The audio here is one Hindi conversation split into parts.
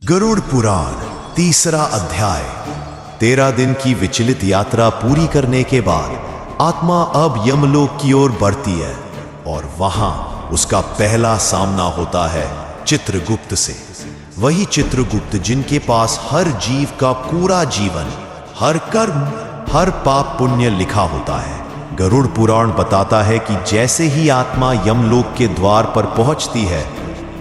गरुड़ पुराण तीसरा अध्याय। 13 दिन की विचलित यात्रा पूरी करने के बाद आत्मा अब यमलोक की ओर बढ़ती है और वहां उसका पहला सामना होता है चित्रगुप्त से। वही चित्रगुप्त जिनके पास हर जीव का पूरा जीवन, हर कर्म, हर पाप पुण्य लिखा होता है। गरुड़ पुराण बताता है कि जैसे ही आत्मा यमलोक के द्वार पर पहुंचती है,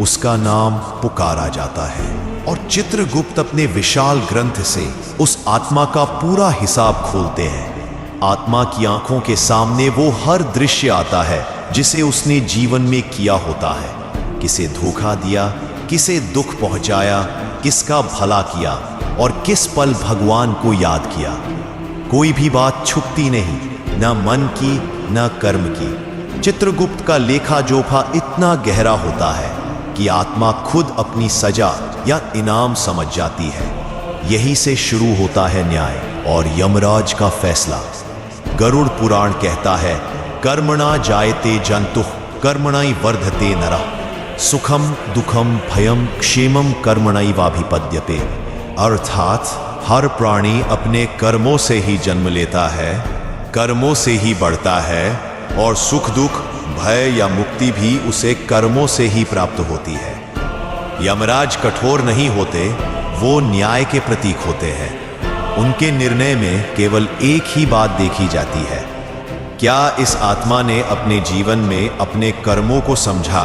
उसका नाम पुकारा जाता है और चित्रगुप्त अपने विशाल ग्रंथ से उस आत्मा का पूरा हिसाब खोलते हैं। आत्मा की आंखों के सामने वो हर दृश्य आता है जिसे उसने जीवन में किया होता है। किसे धोखा दिया, किसे दुख पहुंचाया, किसका भला किया और किस पल भगवान को याद किया। कोई भी बात छुपती नहीं, न मन की न कर्म की। चित्रगुप्त का लेखा जोखा इतना गहरा होता है कि आत्मा खुद अपनी सजा या इनाम समझ जाती है। यही से शुरू होता है न्याय और यमराज का फैसला। गरुड़ पुराण कहता है, कर्मणा जायते जंतुः कर्मणै वर्धते नरः सुखम दुखम भयम क्षेमम कर्मणैवाभिपद्यते। अर्थात हर प्राणी अपने कर्मों से ही जन्म लेता है, कर्मों से ही बढ़ता है और सुख दुख, भय या मुक्ति भी उसे कर्मों से ही प्राप्त होती है। यमराज कठोर नहीं होते, वो न्याय के प्रतीक होते हैं। उनके निर्णय में केवल एक ही बात देखी जाती है, क्या इस आत्मा ने अपने जीवन में अपने कर्मों को समझा।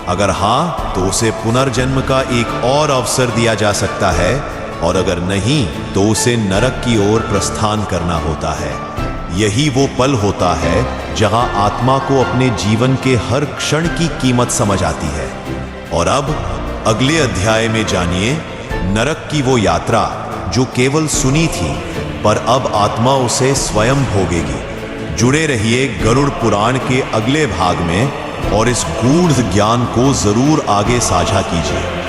अगर हाँ, तो उसे पुनर्जन्म का एक और अवसर दिया जा सकता है और अगर नहीं, तो उसे नरक की ओर प्रस्थान करना होता है। यही वो पल होता है जहां आत्मा को अपने जीवन के हर क्षण की कीमत समझ आती है। और अब अगले अध्याय में जानिए नरक की वो यात्रा जो केवल सुनी थी, पर अब आत्मा उसे स्वयं भोगेगी। जुड़े रहिए गरुड़ पुराण के अगले भाग में और इस गूढ़ ज्ञान को जरूर आगे साझा कीजिए।